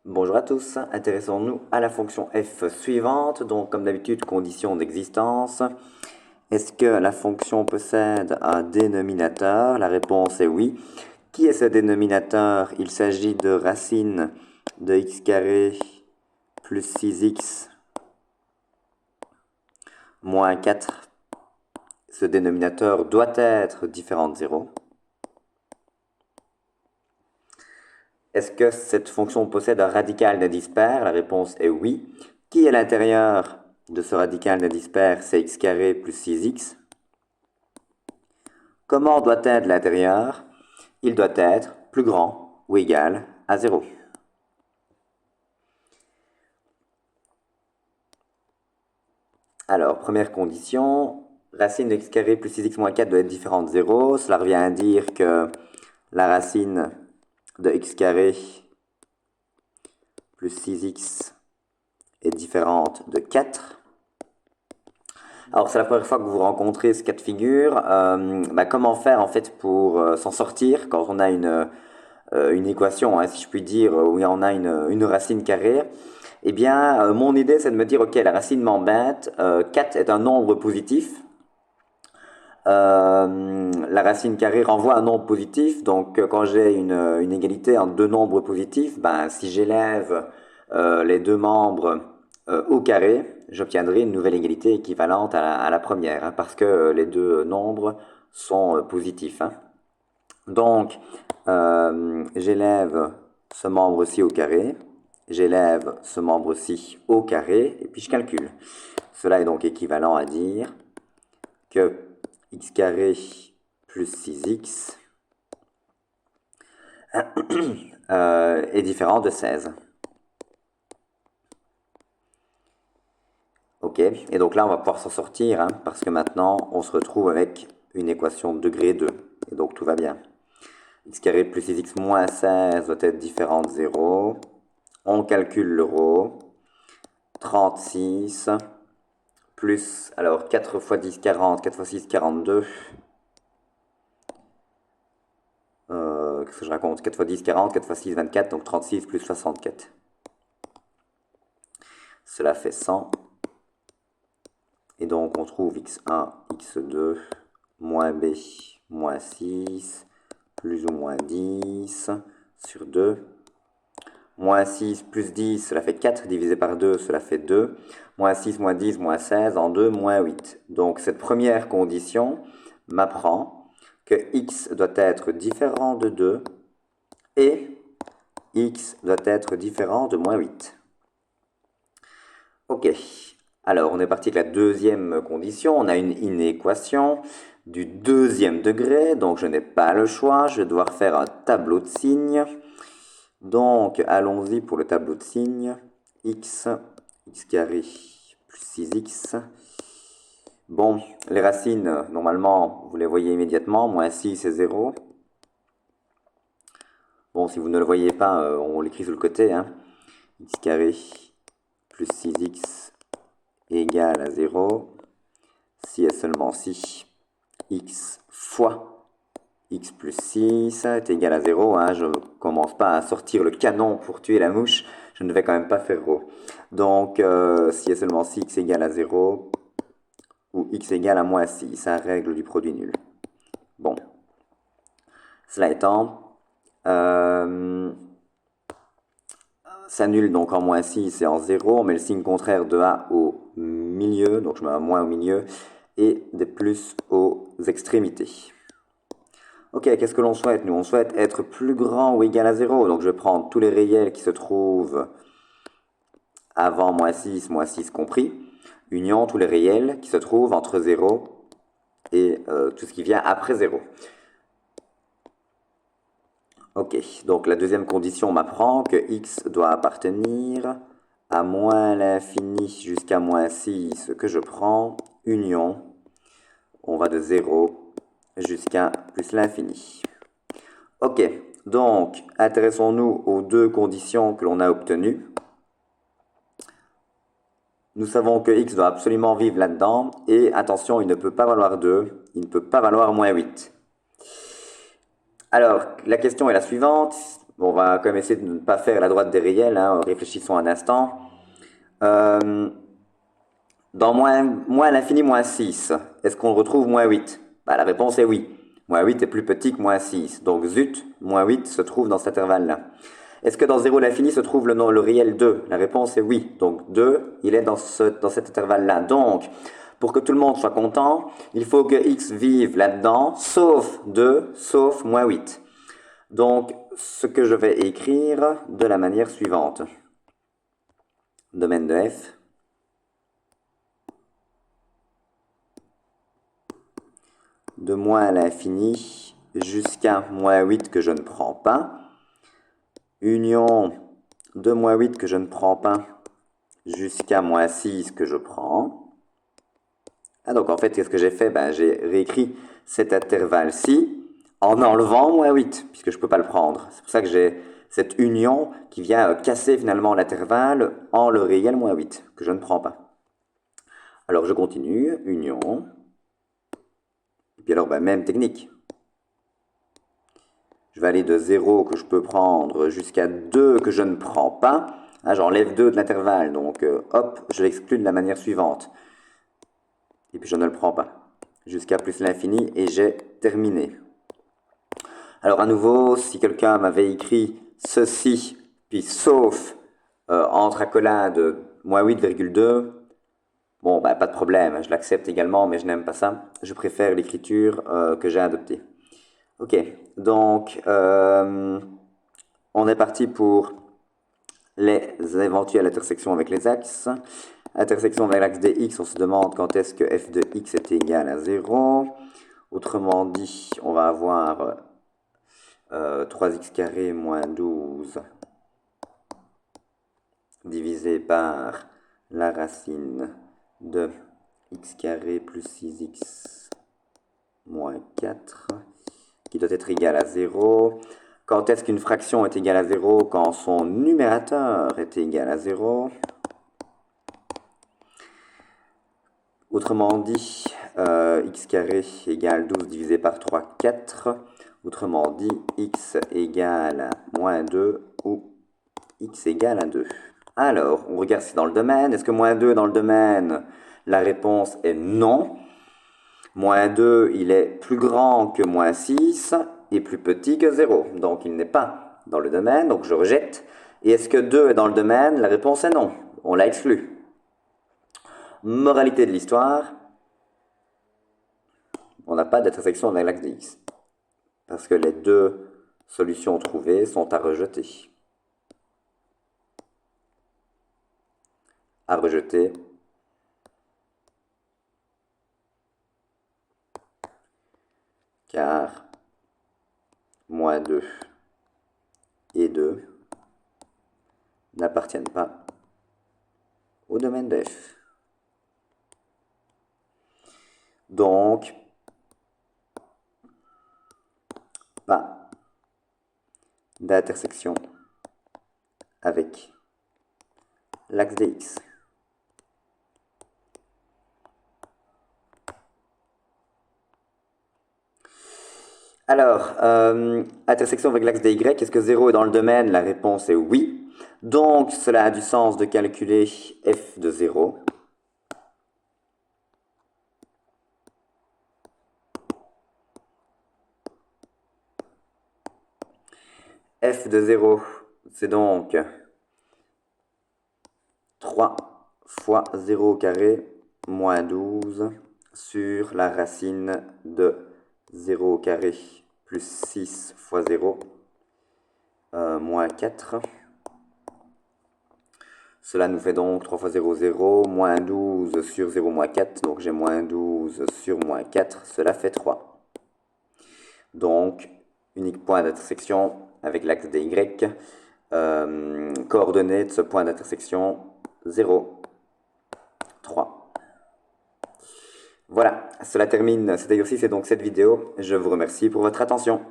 Bonjour à tous, intéressons-nous à la fonction f suivante. Donc comme d'habitude, condition d'existence. Est-ce que la fonction possède un dénominateur? La réponse est oui. Qui est ce dénominateur? Il s'agit de racine de x carré plus 6x moins 4. Ce dénominateur doit être différent de 0. Est-ce que cette fonction possède un radical d'indispère? La réponse est oui. Qui est à l'intérieur de ce radical d'indispère? C'est x carré plus 6x. Comment doit être l'intérieur? Il doit être plus grand ou égal à 0. Alors, première condition, racine de x carré plus 6x moins 4 doit être différente de 0. Cela revient à dire que la racine de x carré plus 6x est différente de 4. Alors, c'est la première fois que vous rencontrez ce cas de figure. Comment faire en fait pour s'en sortir quand on a une équation, hein, si je puis dire, où on a une racine carrée? Eh bien, mon idée, c'est de me dire, ok, la racine m'embête, 4 est un nombre positif. La racine carrée renvoie à un nombre positif, donc quand j'ai une égalité entre deux nombres positifs, si j'élève les deux membres au carré, j'obtiendrai une nouvelle égalité équivalente à la première, hein, parce que les deux nombres sont positifs, hein. Donc, j'élève ce membre-ci au carré, j'élève ce membre-ci au carré, et puis je calcule. Cela est donc équivalent à dire que x carré plus 6x est différent de 16. Ok, et donc là on va pouvoir s'en sortir, hein, parce que maintenant on se retrouve avec une équation de degré 2, et donc tout va bien. X carré plus 6x moins 16 doit être différent de 0. On calcule le rho. 36 plus, alors 4 fois 10, 40, 4 fois 6, 42. Qu'est-ce que je raconte? 4 fois 10, 40, 4 fois 6, 24, donc 36 plus 64. Cela fait 100. Et donc on trouve x1, x2, moins b, moins 6, plus ou moins 10 sur 2. Moins 6 plus 10, cela fait 4, divisé par 2, cela fait 2. Moins 6, moins 10, moins 16, en 2, moins 8. Donc cette première condition m'apprend que x doit être différent de 2 et x doit être différent de moins 8. Ok, alors on est parti avec la deuxième condition. On a une inéquation du deuxième degré, donc je n'ai pas le choix, je vais devoir faire un tableau de signes. Donc, allons-y pour le tableau de signes. X carré plus 6x. Bon, les racines, normalement, vous les voyez immédiatement. Moins 6 et 0. Bon, si vous ne le voyez pas, on l'écrit sur le côté, hein. X carré plus 6x égale à 0. Si et seulement si x fois x plus 6 est égal à 0. Hein, je ne commence pas à sortir le canon pour tuer la mouche. Je ne vais quand même pas faire rho. Donc, si et seulement si x égale à 0 ou x égale à moins 6, hein, règle du produit nul. Bon. Cela étant, s'annule donc en moins 6 et en 0. On met le signe contraire de A au milieu. Donc, je mets un moins au milieu et des plus aux extrémités. Ok, qu'est-ce que l'on souhaite? Nous, on souhaite être plus grand ou égal à 0. Donc, je vais prendre tous les réels qui se trouvent avant moins 6 compris, union tous les réels qui se trouvent entre 0 et tout ce qui vient après 0. Ok, donc la deuxième condition m'apprend que x doit appartenir à moins l'infini jusqu'à moins 6 que je prends, union, on va de 0 jusqu'à plus l'infini. Ok, donc intéressons-nous aux deux conditions que l'on a obtenues. Nous savons que x doit absolument vivre là-dedans, et attention, il ne peut pas valoir 2, il ne peut pas valoir moins 8. Alors, la question est la suivante. Bon, on va quand même essayer de ne pas faire la droite des réels, hein, réfléchissons un instant. Dans moins à l'infini, moins 6, est-ce qu'on retrouve moins 8? Bah, la réponse est oui. Moins 8 est plus petit que moins 6. Donc zut, moins 8 se trouve dans cet intervalle-là. Est-ce que dans 0 à l'infini se trouve le réel 2? La réponse est oui. Donc 2, il est dans cet intervalle-là. Donc, pour que tout le monde soit content, il faut que x vive là-dedans, sauf 2, sauf moins 8. Donc, ce que je vais écrire de la manière suivante. Domaine de f. De moins à l'infini jusqu'à moins 8 que je ne prends pas. Union de moins 8 que je ne prends pas jusqu'à moins 6 que je prends. Ah, donc en fait, qu'est-ce que j'ai fait? Ben, j'ai réécrit cet intervalle-ci en enlevant moins 8, puisque je ne peux pas le prendre. C'est pour ça que j'ai cette union qui vient casser finalement l'intervalle en le réel moins 8, que je ne prends pas. Alors je continue, union, et puis alors ben, même technique. Je vais aller de 0 que je peux prendre jusqu'à 2 que je ne prends pas. Ah, j'enlève 2 de l'intervalle, donc hop, je l'exclus de la manière suivante. Et puis je ne le prends pas. Jusqu'à plus l'infini et j'ai terminé. Alors à nouveau, si quelqu'un m'avait écrit ceci, puis sauf entre accolades moins 8,2, bon, bah, pas de problème, je l'accepte également, mais je n'aime pas ça. Je préfère l'écriture que j'ai adoptée. Ok, donc on est parti pour les éventuelles intersections avec les axes. Intersection avec l'axe dx, on se demande quand est-ce que f de x est égal à 0. Autrement dit, on va avoir 3x carré moins 12 divisé par la racine de x carré plus 6x moins 4 qui doit être égal à 0. Quand est-ce qu'une fraction est égale à 0? Quand son numérateur est égal à 0. Autrement dit, x carré égale 12 divisé par 3, 4. Autrement dit, x égale à moins 2 ou x égale à 2. Alors, on regarde si dans le domaine. Est-ce que moins 2 dans le domaine? La réponse est non. Moins 2, il est plus grand que moins 6 et plus petit que 0. Donc, il n'est pas dans le domaine, donc je rejette. Et est-ce que 2 est dans le domaine? La réponse est non. On l'a exclu. Moralité de l'histoire, on n'a pas d'intersection avec l'axe de x. Parce que les deux solutions trouvées sont à rejeter. À rejeter. Car moins 2 et 2 n'appartiennent pas au domaine de f. Donc, pas d'intersection avec l'axe de x. Alors, intersection avec l'axe de y, est-ce que 0 est dans le domaine? La réponse est oui. Donc, cela a du sens de calculer f de 0. F de 0, c'est donc 3 fois 0 au carré moins 12 sur la racine de 0 au carré plus 6 fois 0 moins 4. Cela nous fait donc 3 fois 0, 0, moins 12 sur 0 moins 4. Donc j'ai moins 12 sur moins 4, cela fait 3. Donc, unique point d'intersection avec l'axe dy. Coordonnées de ce point d'intersection 0, 3. Voilà, cela termine cet exercice et donc cette vidéo. Je vous remercie pour votre attention.